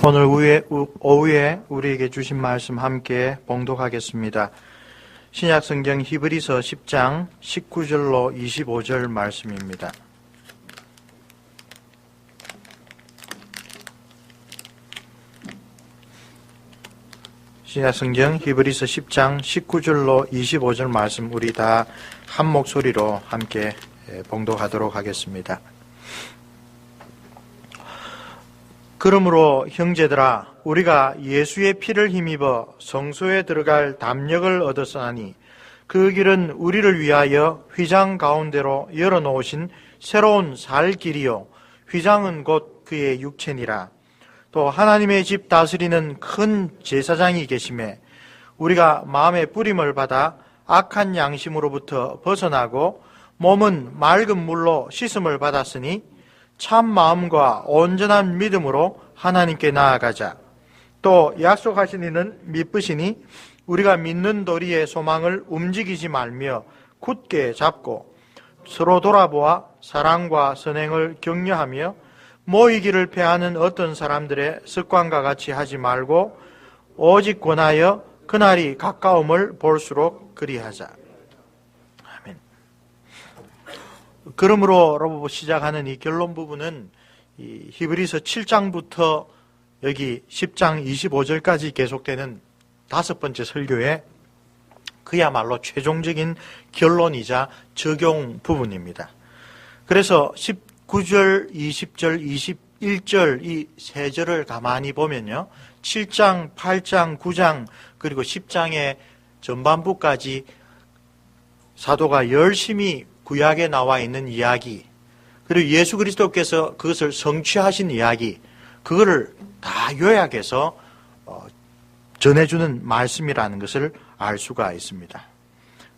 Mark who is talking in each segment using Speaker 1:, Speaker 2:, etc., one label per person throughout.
Speaker 1: 오늘 오후에 우리에게 주신 말씀 함께 봉독하겠습니다. 신약성경 히브리서 10장 19절로 25절 말씀입니다. 신약성경 히브리서 10장 19절로 25절 말씀 우리 다 한 목소리로 함께 봉독하도록 하겠습니다. 그러므로 형제들아, 우리가 예수의 피를 힘입어 성소에 들어갈 담력을 얻었으니 그 길은 우리를 위하여 휘장 가운데로 열어놓으신 새로운 살 길이요 휘장은 곧 그의 육체니라. 또 하나님의 집 다스리는 큰 제사장이 계심에 우리가 마음의 뿌림을 받아 악한 양심으로부터 벗어나고 몸은 맑은 물로 씻음을 받았으니 참 마음과 온전한 믿음으로 하나님께 나아가자. 또 약속하신 이는 믿으시니 우리가 믿는 도리의 소망을 움직이지 말며 굳게 잡고 서로 돌아보아 사랑과 선행을 격려하며 모이기를 패하는 어떤 사람들의 습관과 같이 하지 말고 오직 권하여 그날이 가까움을 볼수록 그리하자. 아멘. 그러므로 시작하는 이 결론 부분은 이 히브리서 7장부터 여기 10장 25절까지 계속되는 5번째 설교의 그야말로 최종적인 결론이자 적용 부분입니다. 그래서 19절, 20절, 21절 이 세 절을 가만히 보면요. 7장, 8장, 9장 그리고 10장의 전반부까지 사도가 열심히 구약에 나와 있는 이야기 그리고 예수 그리스도께서 그것을 성취하신 이야기 그거를 다 요약해서 전해주는 말씀이라는 것을 알 수가 있습니다.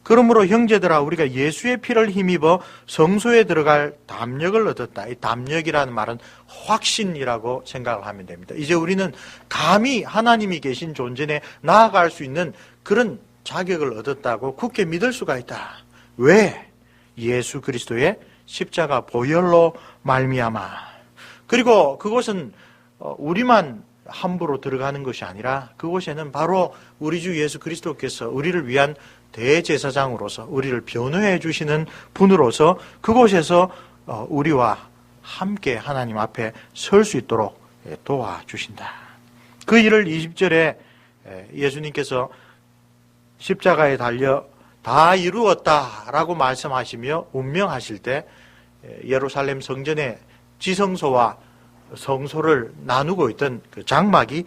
Speaker 1: 그러므로 형제들아 우리가 예수의 피를 힘입어 성소에 들어갈 담력을 얻었다. 이 담력이라는 말은 확신이라고 생각을 하면 됩니다. 이제 우리는 감히 하나님이 계신 존재에 나아갈 수 있는 그런 자격을 얻었다고 굳게 믿을 수가 있다. 왜? 예수 그리스도의 십자가 보혈로 말미암아. 그리고 그곳은 우리만 함부로 들어가는 것이 아니라 그곳에는 바로 우리 주 예수 그리스도께서 우리를 위한 대제사장으로서 우리를 변호해 주시는 분으로서 그곳에서 우리와 함께 하나님 앞에 설 수 있도록 도와주신다. 그 일을 20절에 예수님께서 십자가에 달려 다 이루었다라고 말씀하시며 운명하실 때 예루살렘 성전의 지성소와 성소를 나누고 있던 그 장막이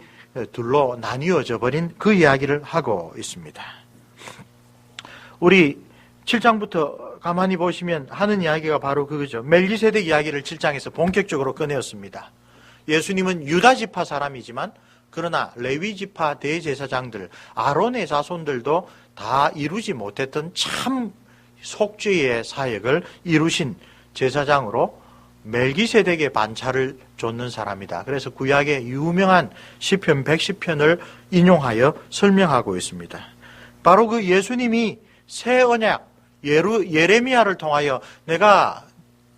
Speaker 1: 둘로 나뉘어져 버린 그 이야기를 하고 있습니다. 우리 7장부터 가만히 보시면 하는 이야기가 바로 그거죠. 멜기세덱 이야기를 7장에서 본격적으로 꺼내었습니다. 예수님은 유다 지파 사람이지만 그러나 레위 지파 대제사장들, 아론의 자손들도 다 이루지 못했던 참 속죄의 사역을 이루신 제사장으로 멜기세덱의 반차를 좇는 사람이다. 그래서 구약의 유명한 시편 110편을 인용하여 설명하고 있습니다. 바로 그 예수님이 새 언약 예레미야를 통하여 내가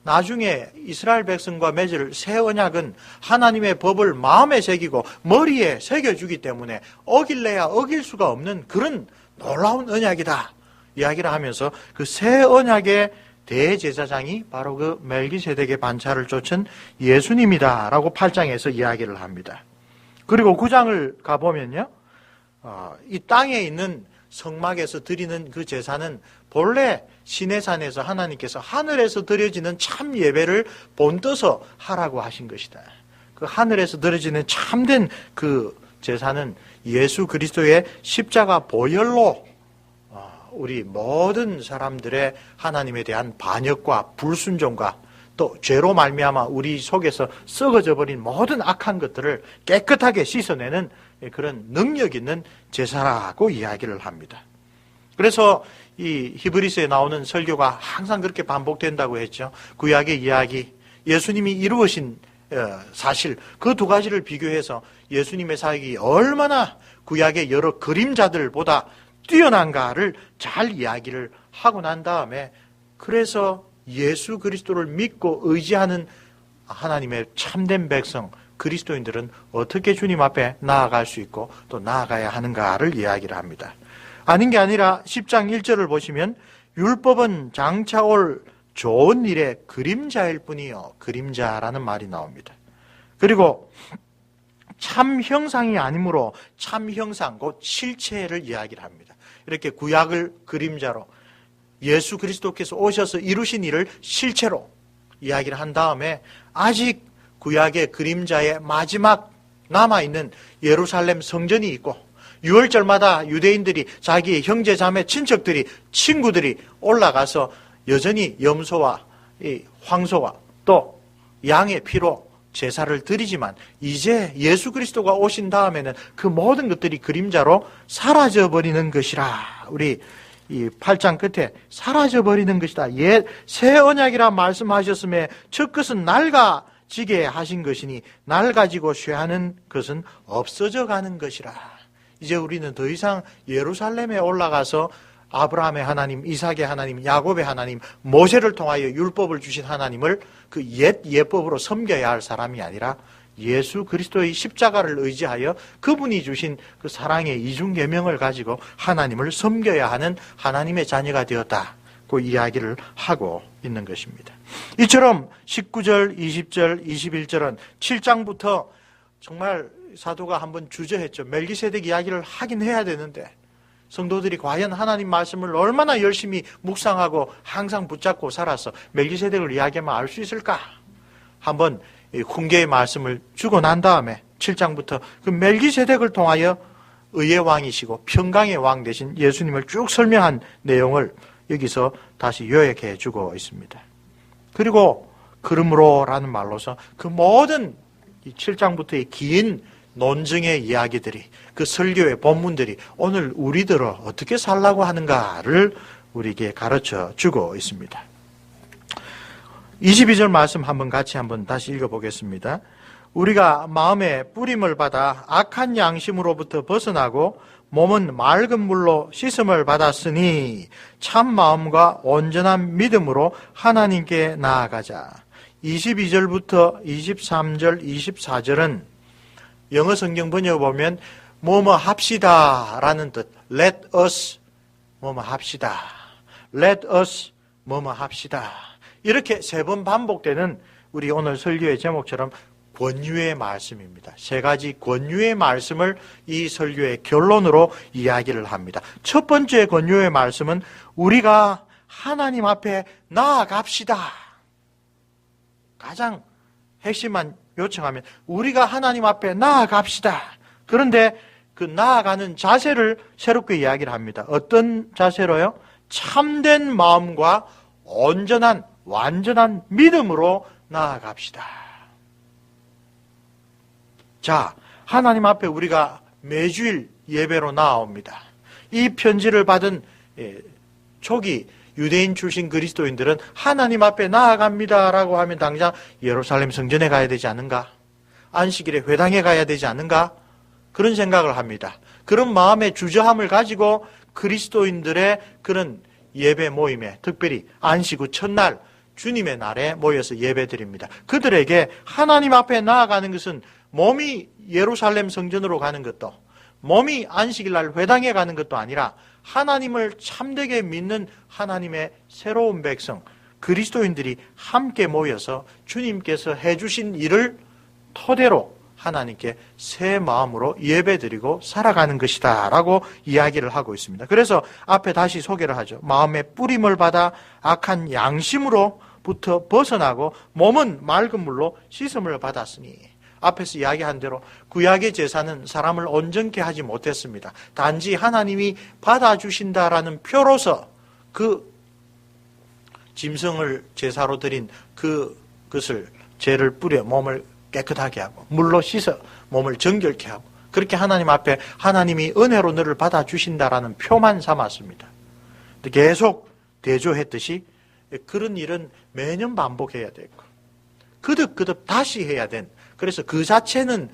Speaker 1: 나중에 이스라엘 백성과 맺을 새 언약은 하나님의 법을 마음에 새기고 머리에 새겨주기 때문에 어길래야 어길 수가 없는 그런 놀라운 언약이다 이야기를 하면서 그 새 언약의 대제사장이 바로 그 멜기세덱의 반차를 좇은 예수님이다 라고 8장에서 이야기를 합니다. 그리고 9장을 가보면요, 이 땅에 있는 성막에서 드리는 그 제사는 본래 시내산에서 하나님께서 하늘에서 드려지는 참 예배를 본떠서 하라고 하신 것이다. 그 하늘에서 드려지는 참된 그 제사는 예수 그리스도의 십자가 보혈로 우리 모든 사람들의 하나님에 대한 반역과 불순종과 또 죄로 말미암아 우리 속에서 썩어져 버린 모든 악한 것들을 깨끗하게 씻어내는 그런 능력 있는 제사라고 이야기를 합니다. 그래서 이 히브리서에 나오는 설교가 항상 그렇게 반복된다고 했죠. 구약의 이야기, 예수님이 이루으신 사실 그 두 가지를 비교해서 예수님의 사역이 얼마나 구약의 여러 그림자들보다 뛰어난가를 잘 이야기를 하고 난 다음에 그래서 예수 그리스도를 믿고 의지하는 하나님의 참된 백성 그리스도인들은 어떻게 주님 앞에 나아갈 수 있고 또 나아가야 하는가를 이야기를 합니다. 아닌 게 아니라 10장 1절을 보시면 율법은 장차 올 좋은 일의 그림자일 뿐이요. 그림자라는 말이 나옵니다. 그리고 참 형상이 아니므로 참 형상, 곧 실체를 이야기를 합니다. 이렇게 구약을 그림자로 예수 그리스도께서 오셔서 이루신 일을 실체로 이야기를 한 다음에 아직 구약의 그림자의 마지막 남아있는 예루살렘 성전이 있고 6월절마다 유대인들이 자기의 형제 자매 친척들이 친구들이 올라가서 여전히 염소와 황소와 또 양의 피로 제사를 드리지만 이제 예수 그리스도가 오신 다음에는 그 모든 것들이 그림자로 사라져버리는 것이라. 우리 이 8장 끝에 사라져버리는 것이다. 옛 새 언약이라 말씀하셨음에 첫 것은 낡아지게 하신 것이니 낡아지고 쇠하는 것은 없어져 가는 것이라. 이제 우리는 더 이상 예루살렘에 올라가서 아브라함의 하나님, 이삭의 하나님, 야곱의 하나님, 모세를 통하여 율법을 주신 하나님을 그 옛 예법으로 섬겨야 할 사람이 아니라 예수 그리스도의 십자가를 의지하여 그분이 주신 그 사랑의 이중계명을 가지고 하나님을 섬겨야 하는 하나님의 자녀가 되었다. 그 이야기를 하고 있는 것입니다. 이처럼 19절, 20절, 21절은 7장부터 정말 사도가 한번 주저했죠. 멜기세덱 이야기를 하긴 해야 되는데 성도들이 과연 하나님 말씀을 얼마나 열심히 묵상하고 항상 붙잡고 살아서 멜기세덱을 이야기하면 알 수 있을까? 한번 훈계의 말씀을 주고 난 다음에 7장부터 그 멜기세덱을 통하여 의의 왕이시고 평강의 왕 되신 예수님을 쭉 설명한 내용을 여기서 다시 요약해 주고 있습니다. 그리고 그러므로라는 말로서 그 모든 7장부터의 긴 논증의 이야기들이 그 설교의 본문들이 오늘 우리들은 어떻게 살라고 하는가를 우리에게 가르쳐 주고 있습니다. 22절 말씀 같이 한번 다시 읽어보겠습니다. 우리가 마음에 뿌림을 받아 악한 양심으로부터 벗어나고 몸은 맑은 물로 씻음을 받았으니 참 마음과 온전한 믿음으로 하나님께 나아가자. 22절부터 23절, 24절은 영어 성경 번역을 보면 뭐뭐 합시다 라는 뜻, let us 뭐뭐 합시다, let us 뭐뭐 합시다, 이렇게 3번 반복되는 우리 오늘 설교의 제목처럼 권유의 말씀입니다. 3가지 권유의 말씀을 이 설교의 결론으로 이야기를 합니다. 첫 번째 권유의 말씀은 우리가 하나님 앞에 나아갑시다. 가장 핵심만 요청하면 우리가 하나님 앞에 나아갑시다. 그런데 그 나아가는 자세를 새롭게 이야기를 합니다. 어떤 자세로요? 참된 마음과 온전한 완전한 믿음으로 나아갑시다. 자, 하나님 앞에 우리가 매주일 예배로 나아옵니다. 이 편지를 받은 초기 유대인 출신 그리스도인들은 하나님 앞에 나아갑니다라고 하면 당장 예루살렘 성전에 가야 되지 않는가? 안식일에 회당에 가야 되지 않는가? 그런 생각을 합니다. 그런 마음의 주저함을 가지고 그리스도인들의 그런 예배 모임에, 특별히 안식 후 첫날 주님의 날에 모여서 예배드립니다. 그들에게 하나님 앞에 나아가는 것은 몸이 예루살렘 성전으로 가는 것도, 몸이 안식일 날 회당에 가는 것도 아니라 하나님을 참되게 믿는 하나님의 새로운 백성, 그리스도인들이 함께 모여서 주님께서 해주신 일을 토대로 하나님께 새 마음으로 예배드리고 살아가는 것이다 라고 이야기를 하고 있습니다. 그래서 앞에 다시 소개를 하죠. 마음의 뿌림을 받아 악한 양심으로부터 벗어나고 몸은 맑은 물로 씻음을 받았으니, 앞에서 이야기한 대로 구약의 제사는 사람을 온전케 하지 못했습니다. 단지 하나님이 받아주신다라는 표로서 그 짐승을 제사로 드린 그것을 죄를 뿌려 몸을 깨끗하게 하고 물로 씻어 몸을 정결케 하고 그렇게 하나님 앞에 하나님이 은혜로 너를 받아주신다라는 표만 삼았습니다. 계속 대조했듯이 그런 일은 매년 반복해야 되고 거듭 다시 해야 된, 그래서 그 자체는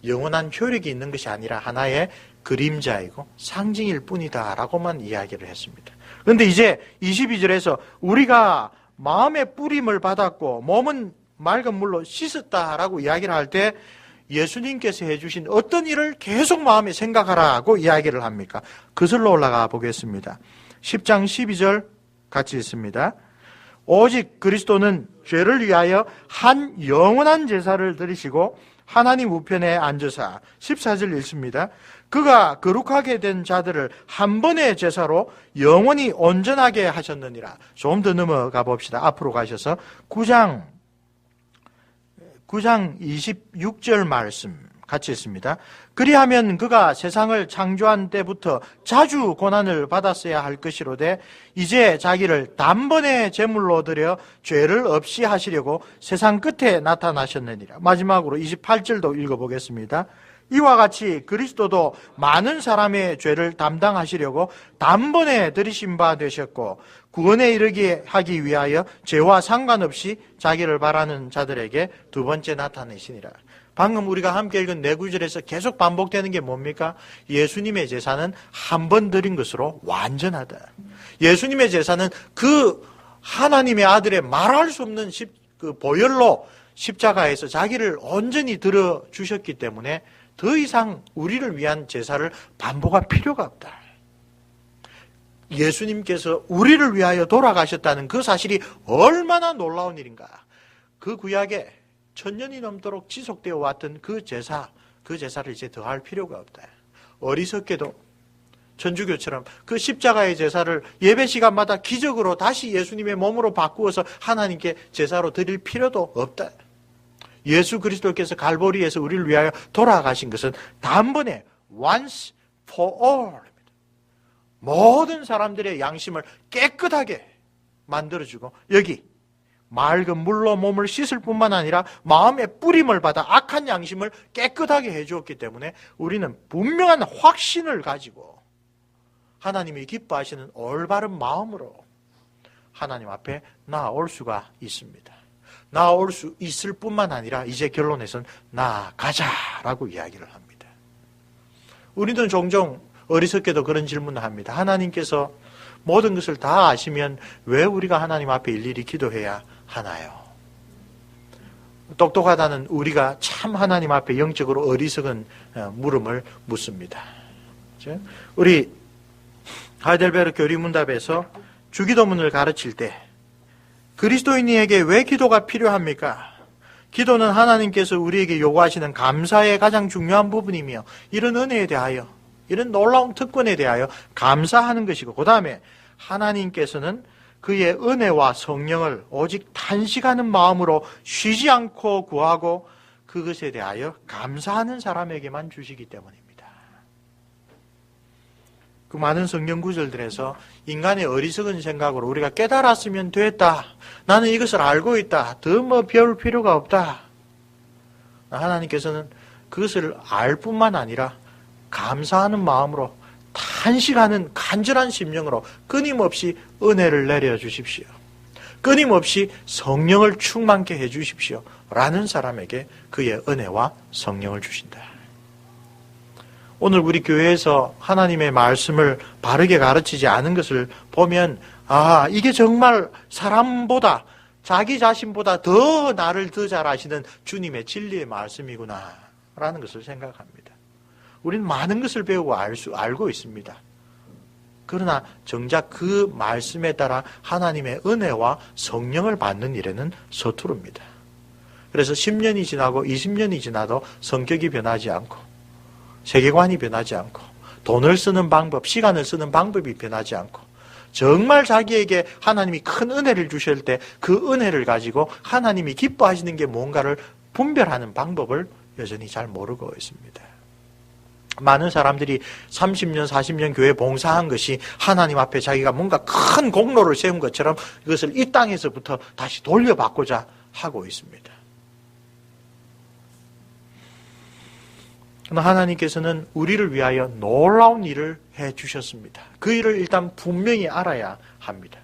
Speaker 1: 영원한 효력이 있는 것이 아니라 하나의 그림자이고 상징일 뿐이다 라고만 이야기를 했습니다. 그런데 이제 22절에서 우리가 마음의 뿌림을 받았고 몸은 맑은 물로 씻었다라고 이야기를 할 때 예수님께서 해주신 어떤 일을 계속 마음에 생각하라고 이야기를 합니까? 그슬로 올라가 보겠습니다. 10장 12절 같이 읽습니다. 오직 그리스도는 죄를 위하여 한 영원한 제사를 드리시고 하나님 우편에 앉으사 14절 읽습니다. 그가 거룩하게 된 자들을 한 번의 제사로 영원히 온전하게 하셨느니라. 좀 더 넘어가 봅시다. 앞으로 가셔서 9장 26절 말씀 같이 있습니다. 그리하면 그가 세상을 창조한 때부터 자주 고난을 받았어야 할 것이로되 이제 자기를 단번에 제물로 드려 죄를 없이 하시려고 세상 끝에 나타나셨느니라. 마지막으로 28절도 읽어보겠습니다. 이와 같이 그리스도도 많은 사람의 죄를 담당하시려고 단번에 들이신 바 되셨고 구원에 이르게 하기 위하여 죄와 상관없이 자기를 바라는 자들에게 두 번째 나타내시니라. 방금 우리가 함께 읽은 네 구절에서 계속 반복되는 게 뭡니까? 예수님의 제사는 한 번 드린 것으로 완전하다. 예수님의 제사는 그 하나님의 아들의 말할 수 없는 보혈로 십자가에서 자기를 온전히 들어주셨기 때문에 더 이상 우리를 위한 제사를 반복할 필요가 없다. 예수님께서 우리를 위하여 돌아가셨다는 그 사실이 얼마나 놀라운 일인가. 그 구약에 1000년이 넘도록 지속되어 왔던 그 제사를 이제 더할 필요가 없다. 어리석게도 천주교처럼 그 십자가의 제사를 예배 시간마다 기적으로 다시 예수님의 몸으로 바꾸어서 하나님께 제사로 드릴 필요도 없다. 예수 그리스도께서 갈보리에서 우리를 위하여 돌아가신 것은 단번에 once for all입니다. 모든 사람들의 양심을 깨끗하게 만들어주고 여기 맑은 물로 몸을 씻을 뿐만 아니라 마음의 뿌림을 받아 악한 양심을 깨끗하게 해주었기 때문에 우리는 분명한 확신을 가지고 하나님이 기뻐하시는 올바른 마음으로 하나님 앞에 나아올 수가 있습니다. 나아올 수 있을 뿐만 아니라 이제 결론에서는 나아가자라고 이야기를 합니다. 우리는 종종 어리석게도 그런 질문을 합니다. 하나님께서 모든 것을 다 아시면 왜 우리가 하나님 앞에 일일이 기도해야 하나요? 똑똑하다는 우리가 참 하나님 앞에 영적으로 어리석은 물음을 묻습니다. 우리 하이델베르 교리문답에서 주기도문을 가르칠 때 그리스도인에게 왜 기도가 필요합니까? 기도는 하나님께서 우리에게 요구하시는 감사의 가장 중요한 부분이며 이런 은혜에 대하여 이런 놀라운 특권에 대하여 감사하는 것이고 그 다음에 하나님께서는 그의 은혜와 성령을 오직 탄식하는 마음으로 쉬지 않고 구하고 그것에 대하여 감사하는 사람에게만 주시기 때문입니다. 그 많은 성경 구절들에서 인간의 어리석은 생각으로 우리가 깨달았으면 됐다. 나는 이것을 알고 있다. 더 배울 필요가 없다. 하나님께서는 그것을 알 뿐만 아니라 감사하는 마음으로 탄식하는 간절한 심령으로 끊임없이 은혜를 내려주십시오. 끊임없이 성령을 충만케 해주십시오. 라는 사람에게 그의 은혜와 성령을 주신다. 오늘 우리 교회에서 하나님의 말씀을 바르게 가르치지 않은 것을 보면 이게 정말 사람보다 자기 자신보다 더 나를 더 잘 아시는 주님의 진리의 말씀이구나 라는 것을 생각합니다. 우리는 많은 것을 배우고 알고 있습니다. 그러나 정작 그 말씀에 따라 하나님의 은혜와 성령을 받는 일에는 서투릅니다. 그래서 10년이 지나고 20년이 지나도 성격이 변하지 않고 세계관이 변하지 않고 돈을 쓰는 방법, 시간을 쓰는 방법이 변하지 않고 정말 자기에게 하나님이 큰 은혜를 주실 때 그 은혜를 가지고 하나님이 기뻐하시는 게 뭔가를 분별하는 방법을 여전히 잘 모르고 있습니다. 많은 사람들이 30년, 40년 교회 봉사한 것이 하나님 앞에 자기가 뭔가 큰 공로를 세운 것처럼 이것을 이 땅에서부터 다시 돌려받고자 하고 있습니다. 그러나 하나님께서는 우리를 위하여 놀라운 일을 해주셨습니다. 그 일을 일단 분명히 알아야 합니다.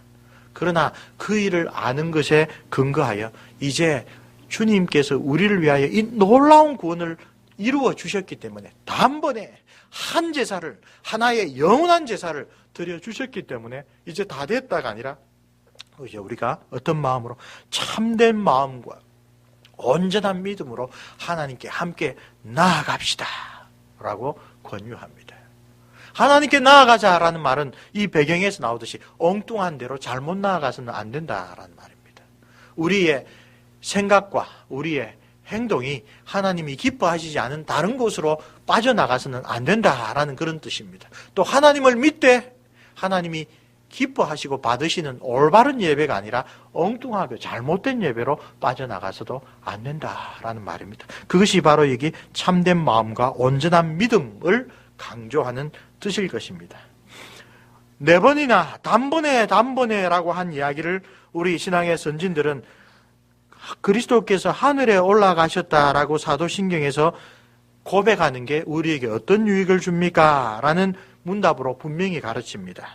Speaker 1: 그러나 그 일을 아는 것에 근거하여 이제 주님께서 우리를 위하여 이 놀라운 구원을 이루어 주셨기 때문에 단번에 한 제사를, 하나의 영원한 제사를 드려주셨기 때문에 이제 다 됐다가 아니라 이제 우리가 어떤 마음으로 참된 마음과 온전한 믿음으로 하나님께 함께 나아갑시다 라고 권유합니다. 하나님께 나아가자라는 말은 이 배경에서 나오듯이 엉뚱한 대로 잘못 나아가서는 안 된다라는 말입니다. 우리의 생각과 우리의 행동이 하나님이 기뻐하시지 않은 다른 곳으로 빠져나가서는 안 된다라는 그런 뜻입니다. 또 하나님을 믿되 하나님이 기뻐하시고 받으시는 올바른 예배가 아니라 엉뚱하게 잘못된 예배로 빠져나가서도 안 된다라는 말입니다. 그것이 바로 여기 참된 마음과 온전한 믿음을 강조하는 뜻일 것입니다. 4번이나 단번에라고 한 이야기를 우리 신앙의 선진들은 그리스도께서 하늘에 올라가셨다라고 사도신경에서 고백하는 게 우리에게 어떤 유익을 줍니까? 라는 문답으로 분명히 가르칩니다.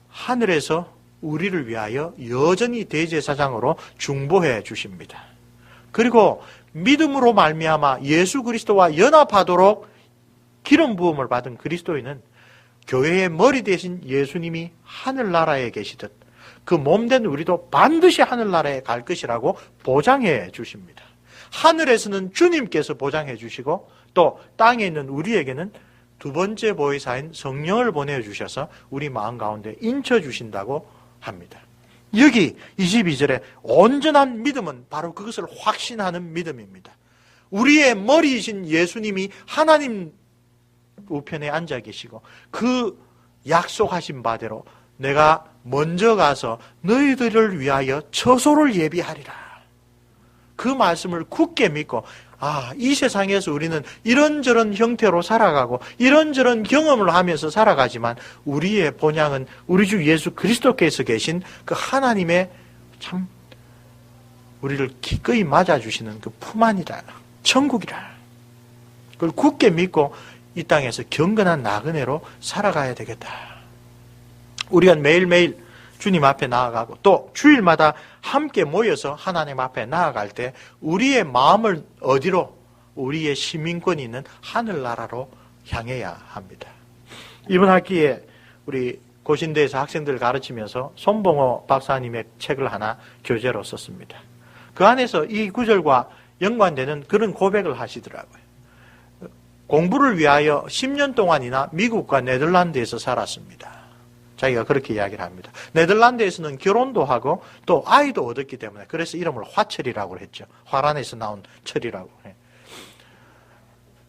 Speaker 1: 하늘에서 우리를 위하여 여전히 대제사장으로 중보해 주십니다. 그리고 믿음으로 말미암아 예수 그리스도와 연합하도록 기름 부음을 받은 그리스도인은 교회의 머리 대신 예수님이 하늘나라에 계시듯 그 몸된 우리도 반드시 하늘나라에 갈 것이라고 보장해 주십니다. 하늘에서는 주님께서 보장해 주시고 또 땅에 있는 우리에게는 두 번째 보혜사인 성령을 보내주셔서 우리 마음 가운데 인쳐주신다고 합니다. 여기 22절에 온전한 믿음은 바로 그것을 확신하는 믿음입니다. 우리의 머리이신 예수님이 하나님 우편에 앉아 계시고 그 약속하신 바대로 내가 먼저 가서 너희들을 위하여 처소를 예비하리라. 그 말씀을 굳게 믿고 이 세상에서 우리는 이런저런 형태로 살아가고 이런저런 경험을 하면서 살아가지만 우리의 본향은 우리 주 예수 그리스도께서 계신 그 하나님의 참 우리를 기꺼이 맞아주시는 그 품 안이다. 천국이다. 그걸 굳게 믿고 이 땅에서 경건한 나그네로 살아가야 되겠다. 우리가 매일매일 주님 앞에 나아가고 또 주일마다 함께 모여서 하나님 앞에 나아갈 때 우리의 마음을 어디로? 우리의 시민권이 있는 하늘나라로 향해야 합니다. 이번 학기에 우리 고신대에서 학생들 가르치면서 손봉호 박사님의 책을 하나 교재로 썼습니다. 그 안에서 이 구절과 연관되는 그런 고백을 하시더라고요. 공부를 위하여 10년 동안이나 미국과 네덜란드에서 살았습니다. 자기가 그렇게 이야기를 합니다. 네덜란드에서는 결혼도 하고 또 아이도 얻었기 때문에 그래서 이름을 화철이라고 했죠. 화란에서 나온 철이라고.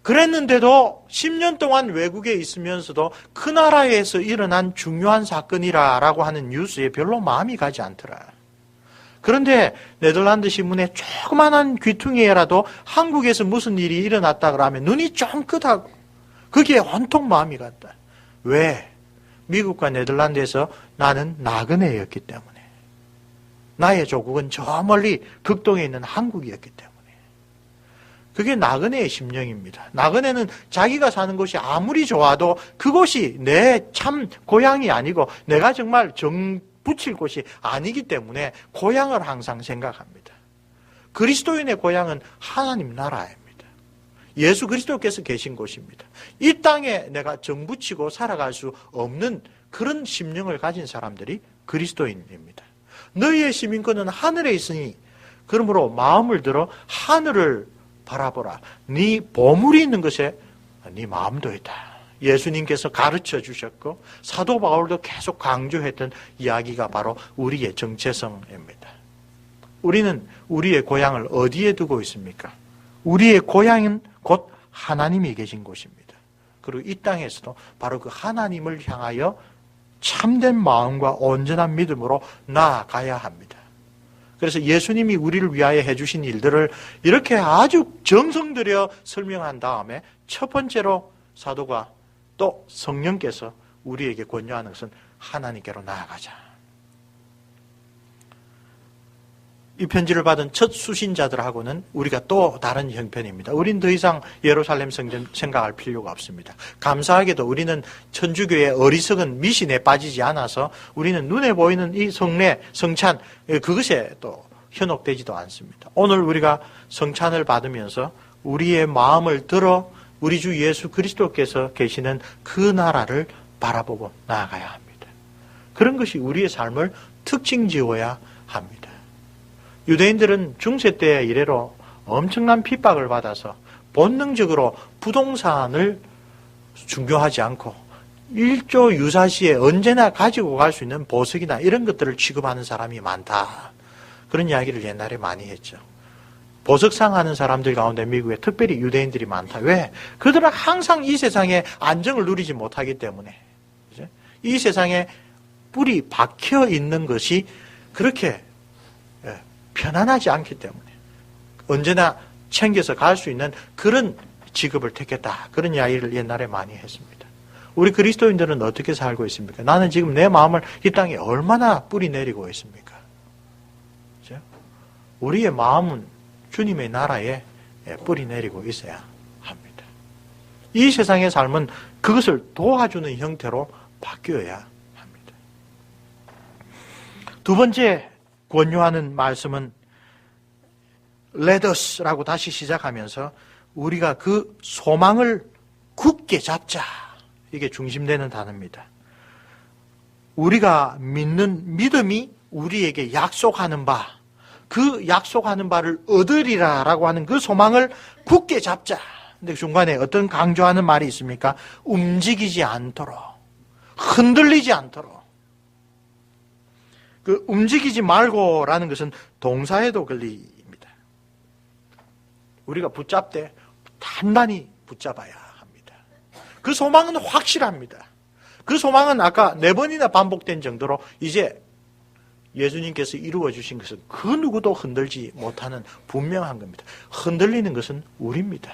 Speaker 1: 그랬는데도 10년 동안 외국에 있으면서도 그 나라에서 일어난 중요한 사건이라고 하는 뉴스에 별로 마음이 가지 않더라. 그런데 네덜란드 신문에 조그만한 귀퉁이에라도 한국에서 무슨 일이 일어났다 그러면 눈이 쫑긋하고 거기에 온통 마음이 갔다. 왜? 미국과 네덜란드에서 나는 나그네였기 때문에. 나의 조국은 저 멀리 극동에 있는 한국이었기 때문에. 그게 나그네의 심령입니다. 나그네는 자기가 사는 곳이 아무리 좋아도 그곳이 내 참 고향이 아니고 내가 정말 붙일 곳이 아니기 때문에 고향을 항상 생각합니다. 그리스도인의 고향은 하나님 나라입니다. 예수 그리스도께서 계신 곳입니다. 이 땅에 내가 정붙이고 살아갈 수 없는 그런 심령을 가진 사람들이 그리스도인입니다. 너희의 시민권은 하늘에 있으니 그러므로 마음을 들어 하늘을 바라보라. 네 보물이 있는 것에 네 마음도 있다. 예수님께서 가르쳐 주셨고 사도 바울도 계속 강조했던 이야기가 바로 우리의 정체성입니다. 우리는 우리의 고향을 어디에 두고 있습니까? 우리의 고향은 곧 하나님이 계신 곳입니다. 그리고 이 땅에서도 바로 그 하나님을 향하여 참된 마음과 온전한 믿음으로 나아가야 합니다. 그래서 예수님이 우리를 위하여 해주신 일들을 이렇게 아주 정성 들여 설명한 다음에 첫 번째로 사도가 또 성령께서 우리에게 권유하는 것은 하나님께로 나아가자. 이 편지를 받은 첫 수신자들하고는 우리가 또 다른 형편입니다. 우린 더 이상 예루살렘 성전 생각할 필요가 없습니다. 감사하게도 우리는 천주교의 어리석은 미신에 빠지지 않아서 우리는 눈에 보이는 이 성례, 성찬 그것에 또 현혹되지도 않습니다. 오늘 우리가 성찬을 받으면서 우리의 마음을 들어 우리 주 예수 그리스도께서 계시는 그 나라를 바라보고 나아가야 합니다. 그런 것이 우리의 삶을 특징 지어야 합니다. 유대인들은 중세 때 이래로 엄청난 핍박을 받아서 본능적으로 부동산을 중요하지 않고 일조 유사시에 언제나 가지고 갈 수 있는 보석이나 이런 것들을 취급하는 사람이 많다. 그런 이야기를 옛날에 많이 했죠. 보석상 하는 사람들 가운데 미국에 특별히 유대인들이 많다. 왜? 그들은 항상 이 세상에 안정을 누리지 못하기 때문에. 그죠? 이 세상에 뿔이 박혀 있는 것이 그렇게 편안하지 않기 때문에 언제나 챙겨서 갈 수 있는 그런 직업을 택했다. 그런 이야기를 옛날에 많이 했습니다. 우리 그리스도인들은 어떻게 살고 있습니까? 나는 지금 내 마음을 이 땅에 얼마나 뿌리 내리고 있습니까? 그렇죠? 우리의 마음은 주님의 나라에 뿌리 내리고 있어야 합니다. 이 세상의 삶은 그것을 도와주는 형태로 바뀌어야 합니다. 두 번째 권유하는 말씀은 Let us라고 다시 시작하면서 우리가 그 소망을 굳게 잡자. 이게 중심되는 단어입니다. 우리가 믿는 믿음이 우리에게 약속하는 바, 그 약속하는 바를 얻으리라 라고 하는 그 소망을 굳게 잡자. 근데 중간에 어떤 강조하는 말이 있습니까? 움직이지 않도록, 흔들리지 않도록. 그 움직이지 말고라는 것은 동사에도 걸립니다. 우리가 붙잡되 단단히 붙잡아야 합니다. 그 소망은 확실합니다. 그 소망은 아까 4번이나 반복된 정도로 이제 예수님께서 이루어 주신 것은 그 누구도 흔들지 못하는 분명한 겁니다. 흔들리는 것은 우리입니다.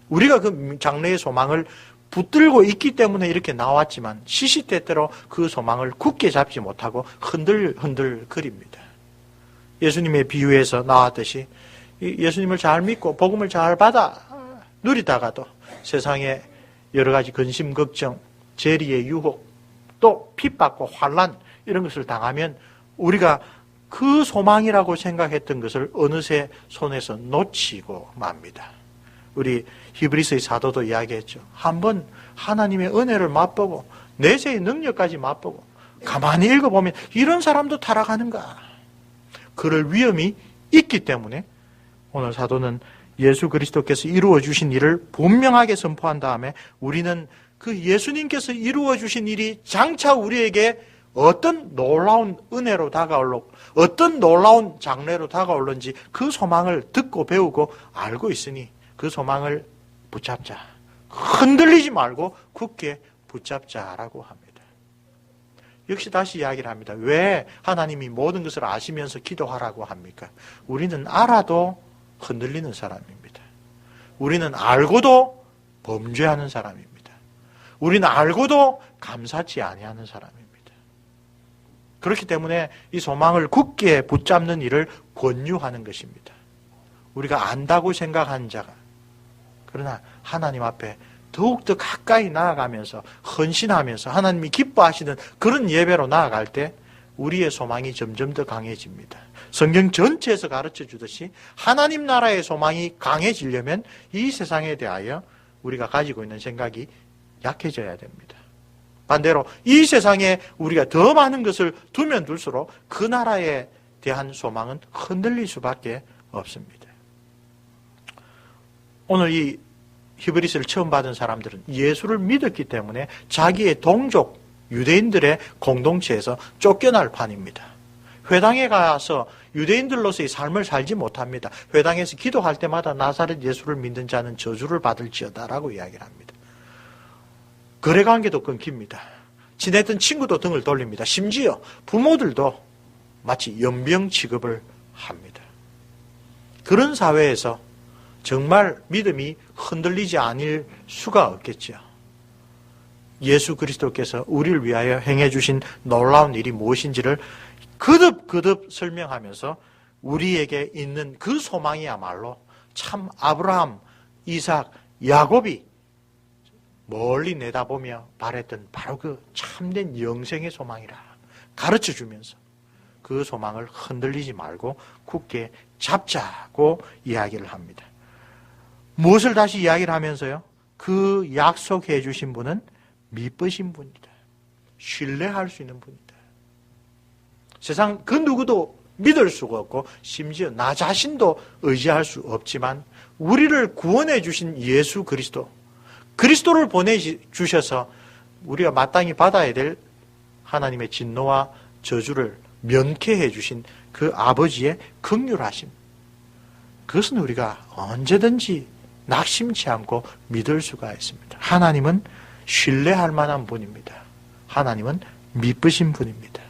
Speaker 1: 우리가 그 장래의 소망을 붙들고 있기 때문에 이렇게 나왔지만 시시때때로 그 소망을 굳게 잡지 못하고 흔들거립니다. 예수님의 비유에서 나왔듯이 예수님을 잘 믿고 복음을 잘 받아 누리다가도 세상에 여러 가지 근심, 걱정, 재리의 유혹, 또 핍박과 환난 이런 것을 당하면 우리가 그 소망이라고 생각했던 것을 어느새 손에서 놓치고 맙니다. 우리 히브리서의 사도도 이야기했죠. 한번 하나님의 은혜를 맛보고 내세의 능력까지 맛보고 가만히 읽어보면 이런 사람도 타락하는가? 그럴 위험이 있기 때문에 오늘 사도는 예수 그리스도께서 이루어 주신 일을 분명하게 선포한 다음에 우리는 그 예수님께서 이루어 주신 일이 장차 우리에게 어떤 놀라운 은혜로 다가올고 어떤 놀라운 장래로 다가올는지 그 소망을 듣고 배우고 알고 있으니 그 소망을 붙잡자. 흔들리지 말고 굳게 붙잡자라고 합니다. 역시 다시 이야기를 합니다. 왜 하나님이 모든 것을 아시면서 기도하라고 합니까? 우리는 알아도 흔들리는 사람입니다. 우리는 알고도 범죄하는 사람입니다. 우리는 알고도 감사치 아니하는 사람입니다. 그렇기 때문에 이 소망을 굳게 붙잡는 일을 권유하는 것입니다. 우리가 안다고 생각하는 자가 그러나 하나님 앞에 더욱더 가까이 나아가면서 헌신하면서 하나님이 기뻐하시는 그런 예배로 나아갈 때 우리의 소망이 점점 더 강해집니다. 성경 전체에서 가르쳐 주듯이 하나님 나라의 소망이 강해지려면 이 세상에 대하여 우리가 가지고 있는 생각이 약해져야 됩니다. 반대로 이 세상에 우리가 더 많은 것을 두면 둘수록 그 나라에 대한 소망은 흔들릴 수밖에 없습니다. 오늘 이 히브리서를 처음 받은 사람들은 예수를 믿었기 때문에 자기의 동족 유대인들의 공동체에서 쫓겨날 판입니다. 회당에 가서 유대인들로서의 삶을 살지 못합니다. 회당에서 기도할 때마다 나사렛 예수를 믿는 자는 저주를 받을지어다라고 이야기를 합니다. 거래관계도 끊깁니다. 지냈던 친구도 등을 돌립니다. 심지어 부모들도 마치 연병 취급을 합니다. 그런 사회에서 정말 믿음이 흔들리지 않을 수가 없겠죠. 예수 그리스도께서 우리를 위하여 행해 주신 놀라운 일이 무엇인지를 거듭 설명하면서 우리에게 있는 그 소망이야말로 참 아브라함, 이삭, 야곱이 멀리 내다보며 바랬던 바로 그 참된 영생의 소망이라 가르쳐 주면서 그 소망을 흔들리지 말고 굳게 잡자고 이야기를 합니다. 무엇을 다시 이야기를 하면서요? 그 약속해 주신 분은 미쁘신 분이다. 신뢰할 수 있는 분이다. 세상 그 누구도 믿을 수가 없고 심지어 나 자신도 의지할 수 없지만 우리를 구원해 주신 예수 그리스도를 보내주셔서 우리가 마땅히 받아야 될 하나님의 진노와 저주를 면케해 주신 그 아버지의 긍휼하심, 그것은 우리가 언제든지 낙심치 않고 믿을 수가 있습니다. 하나님은 신뢰할 만한 분입니다. 하나님은 미쁘신 분입니다.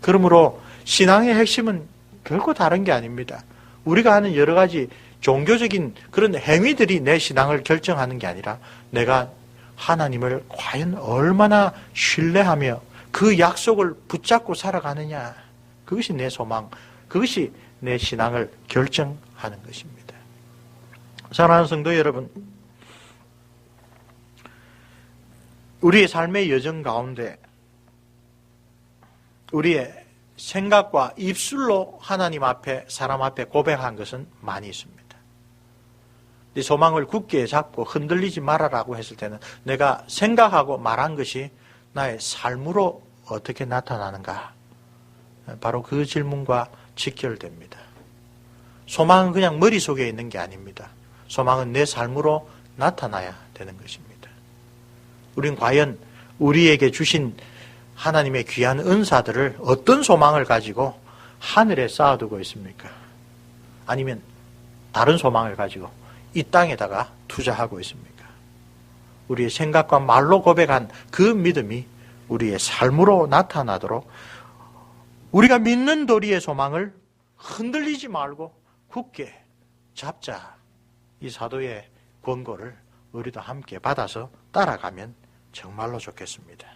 Speaker 1: 그러므로 신앙의 핵심은 결코 다른 게 아닙니다. 우리가 하는 여러 가지 종교적인 그런 행위들이 내 신앙을 결정하는 게 아니라 내가 하나님을 과연 얼마나 신뢰하며 그 약속을 붙잡고 살아가느냐, 그것이 내 소망, 그것이 내 신앙을 결정하는 것입니다. 사랑하는 성도 여러분, 우리의 삶의 여정 가운데 우리의 생각과 입술로 하나님 앞에, 사람 앞에 고백한 것은 많이 있습니다. 네 소망을 굳게 잡고 흔들리지 말아라고 했을 때는 내가 생각하고 말한 것이 나의 삶으로 어떻게 나타나는가? 바로 그 질문과 직결됩니다. 소망은 그냥 머릿속에 있는 게 아닙니다. 소망은 내 삶으로 나타나야 되는 것입니다. 우린 과연 우리에게 주신 하나님의 귀한 은사들을 어떤 소망을 가지고 하늘에 쌓아두고 있습니까? 아니면 다른 소망을 가지고 이 땅에다가 투자하고 있습니까? 우리의 생각과 말로 고백한 그 믿음이 우리의 삶으로 나타나도록 우리가 믿는 도리의 소망을 흔들리지 말고 굳게 잡자. 이 사도의 권고를 우리도 함께 받아서 따라가면 정말로 좋겠습니다.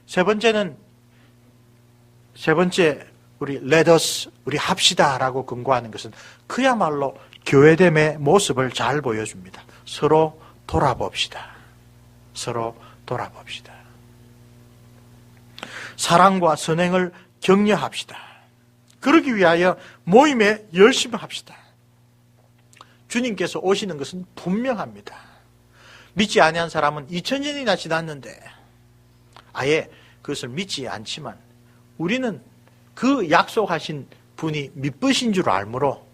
Speaker 1: 세 번째 우리 let us, 우리 합시다라고 권고하는 것은 그야말로 교회됨의 모습을 잘 보여줍니다. 서로 돌아봅시다. 서로 돌아봅시다. 사랑과 선행을 격려합시다. 그러기 위하여 모임에 열심히 합시다. 주님께서 오시는 것은 분명합니다. 믿지 아니한 사람은 2000년이나 지났는데 아예 그것을 믿지 않지만 우리는 그 약속하신 분이 미쁘신 줄 알므로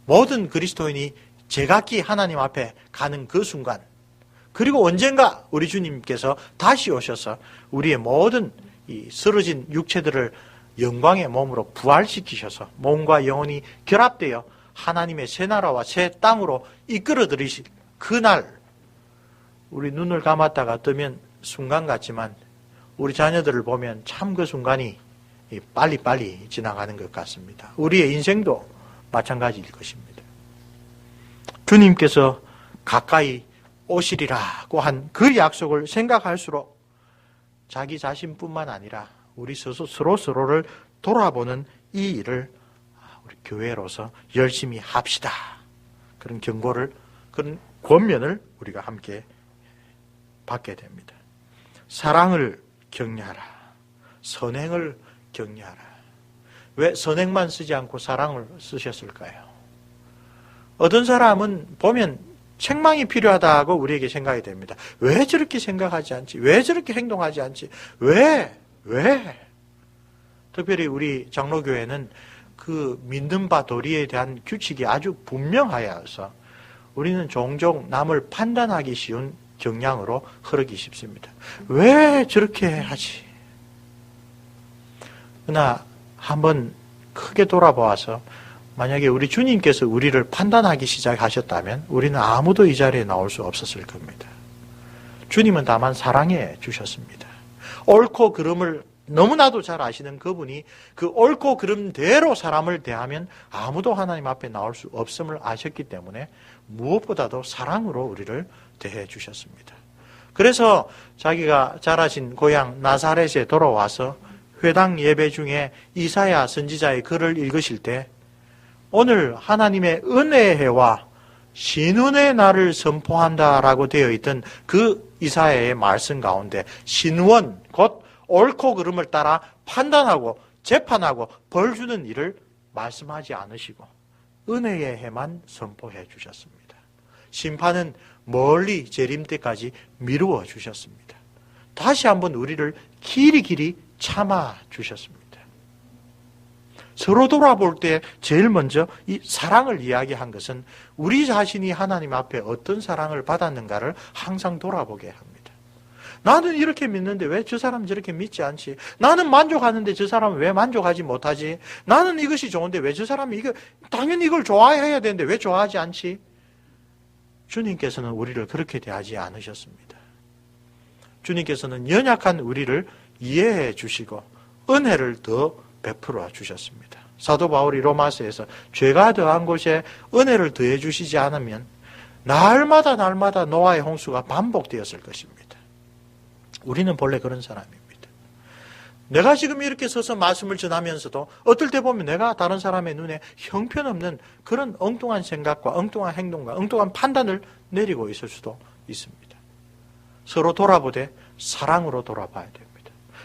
Speaker 1: 모든 그리스도인이 제각기 하나님 앞에 가는 그 순간, 그리고 언젠가 우리 주님께서 다시 오셔서 우리의 모든 이 쓰러진 육체들을 영광의 몸으로 부활시키셔서 몸과 영혼이 결합되어 하나님의 새 나라와 새 땅으로 이끌어 들이실 그날, 우리 눈을 감았다가 뜨면 순간 같지만 우리 자녀들을 보면 참 그 순간이 빨리빨리 지나가는 것 같습니다. 우리의 인생도 마찬가지일 것입니다. 주님께서 가까이 오시리라고 한 그 약속을 생각할수록 자기 자신뿐만 아니라 우리 서로를 돌아보는 이 일을 우리 교회로서 열심히 합시다. 그런 경고를, 그런 권면을 우리가 함께 받게 됩니다. 사랑을 격려하라. 선행을 격려하라. 왜 선행만 쓰지 않고 사랑을 쓰셨을까요? 어떤 사람은 보면 책망이 필요하다고 우리에게 생각이 됩니다. 왜 저렇게 생각하지 않지? 왜 저렇게 행동하지 않지? 왜? 특별히 우리 장로교회는 그 믿는 바 도리에 대한 규칙이 아주 분명하여서 우리는 종종 남을 판단하기 쉬운 경향으로 흐르기 쉽습니다. 왜 저렇게 하지? 그러나 한번 크게 돌아보아서 만약에 우리 주님께서 우리를 판단하기 시작하셨다면 우리는 아무도 이 자리에 나올 수 없었을 겁니다. 주님은 다만 사랑해 주셨습니다. 옳고 그름을 너무나도 잘 아시는 그분이 그 옳고 그름대로 사람을 대하면 아무도 하나님 앞에 나올 수 없음을 아셨기 때문에 무엇보다도 사랑으로 우리를 대해 주셨습니다. 그래서 자기가 자라신 고향 나사렛에 돌아와서 회당 예배 중에 이사야 선지자의 글을 읽으실 때 오늘 하나님의 은혜의 해와 신운의 날을 선포한다라고 되어 있던 그 이사야의 말씀 가운데 신원, 곧 옳고 그름을 따라 판단하고 재판하고 벌 주는 일을 말씀하지 않으시고 은혜의 해만 선포해 주셨습니다. 심판은 멀리 재림 때까지 미루어 주셨습니다. 다시 한번 우리를 길이 참아 주셨습니다. 서로 돌아볼 때 제일 먼저 이 사랑을 이야기한 것은 우리 자신이 하나님 앞에 어떤 사랑을 받았는가를 항상 돌아보게 합니다. 나는 이렇게 믿는데 왜 저 사람은 저렇게 믿지 않지? 나는 만족하는데 저 사람은 왜 만족하지 못하지? 나는 이것이 좋은데 왜 저 사람이 당연히 이걸 좋아해야 되는데 왜 좋아하지 않지? 주님께서는 우리를 그렇게 대하지 않으셨습니다. 주님께서는 연약한 우리를 이해해 주시고 은혜를 더 베풀어 주셨습니다. 사도 바울이 로마서에서 죄가 더한 곳에 은혜를 더해 주시지 않으면 날마다 노아의 홍수가 반복되었을 것입니다. 우리는 본래 그런 사람입니다. 내가 지금 이렇게 서서 말씀을 전하면서도 어떨 때 보면 내가 다른 사람의 눈에 형편없는 그런 엉뚱한 생각과 엉뚱한 행동과 엉뚱한 판단을 내리고 있을 수도 있습니다. 서로 돌아보되 사랑으로 돌아봐야 됩니다.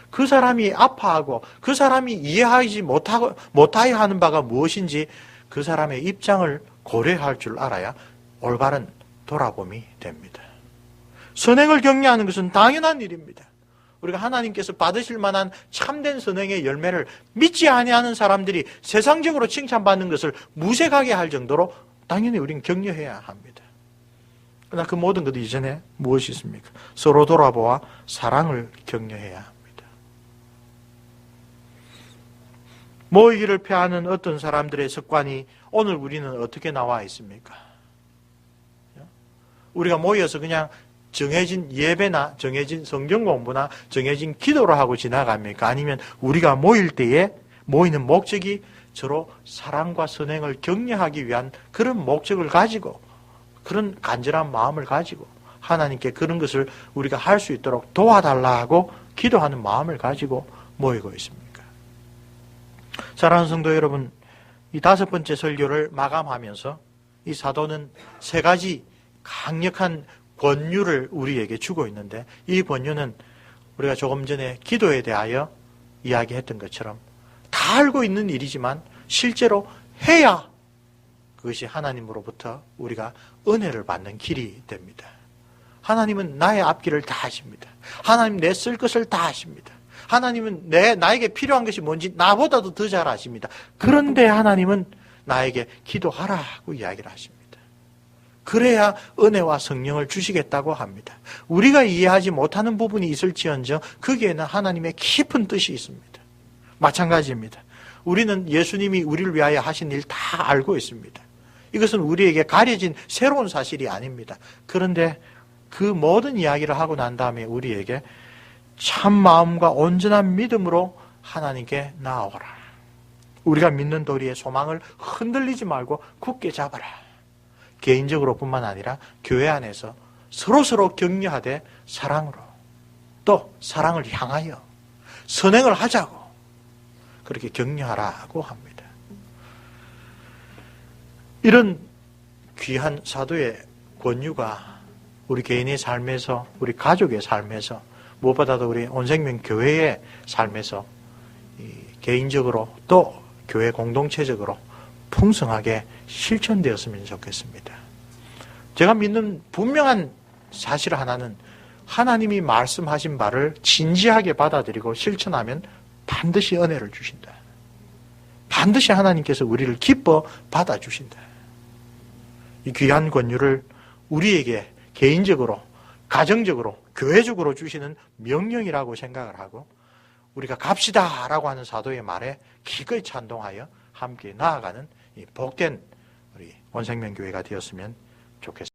Speaker 1: 그 사람이 아파하고 그 사람이 이해하지 못하여 하는 바가 무엇인지 그 사람의 입장을 고려할 줄 알아야 올바른 돌아봄이 됩니다. 선행을 격려하는 것은 당연한 일입니다. 우리가 하나님께서 받으실 만한 참된 선행의 열매를 믿지 아니하는 사람들이 세상적으로 칭찬받는 것을 무색하게 할 정도로 당연히 우리는 격려해야 합니다. 그러나 그 모든 것 이전에 무엇이 있습니까? 서로 돌아보아 사랑을 격려해야 합니다. 모이기를 폐하는 어떤 사람들의 습관이 오늘 우리는 어떻게 나와 있습니까? 우리가 모여서 그냥 정해진 예배나 정해진 성경 공부나 정해진 기도를 하고 지나갑니까? 아니면 우리가 모일 때에 모이는 목적이 서로 사랑과 선행을 격려하기 위한 그런 목적을 가지고 그런 간절한 마음을 가지고 하나님께 그런 것을 우리가 할 수 있도록 도와달라고 기도하는 마음을 가지고 모이고 있습니까? 사랑하는 성도 여러분, 이 5번째 설교를 마감하면서 이 사도는 3가지 강력한 권유를 우리에게 주고 있는데 이 권유는 우리가 조금 전에 기도에 대하여 이야기했던 것처럼 다 알고 있는 일이지만 실제로 해야 그것이 하나님으로부터 우리가 은혜를 받는 길이 됩니다. 하나님은 나의 앞길을 다 아십니다. 하나님 내 쓸 것을 다 아십니다. 하나님은 나에게 필요한 것이 뭔지 나보다도 더 잘 아십니다. 그런데 하나님은 나에게 기도하라고 이야기를 하십니다. 그래야 은혜와 성령을 주시겠다고 합니다. 우리가 이해하지 못하는 부분이 있을지언정 거기에는 하나님의 깊은 뜻이 있습니다. 마찬가지입니다. 우리는 예수님이 우리를 위하여 하신 일 다 알고 있습니다. 이것은 우리에게 가려진 새로운 사실이 아닙니다. 그런데 그 모든 이야기를 하고 난 다음에 우리에게 참 마음과 온전한 믿음으로 하나님께 나아오라. 우리가 믿는 도리의 소망을 흔들리지 말고 굳게 잡아라. 개인적으로 뿐만 아니라 교회 안에서 서로 격려하되 사랑으로 또 사랑을 향하여 선행을 하자고 그렇게 격려하라고 합니다. 이런 귀한 사도의 권유가 우리 개인의 삶에서 우리 가족의 삶에서 무엇보다도 우리 온생명 교회의 삶에서 개인적으로 또 교회 공동체적으로 풍성하게 실천되었으면 좋겠습니다. 제가 믿는 분명한 사실 하나는 하나님이 말씀하신 바를 진지하게 받아들이고 실천하면 반드시 은혜를 주신다. 반드시 하나님께서 우리를 기뻐 받아주신다. 이 귀한 권유를 우리에게 개인적으로, 가정적으로, 교회적으로 주시는 명령이라고 생각을 하고 우리가 갑시다라고 하는 사도의 말에 기꺼이 찬동하여 함께 나아가는 이 복된 우리 온생명교회가 되었으면 좋겠습니다.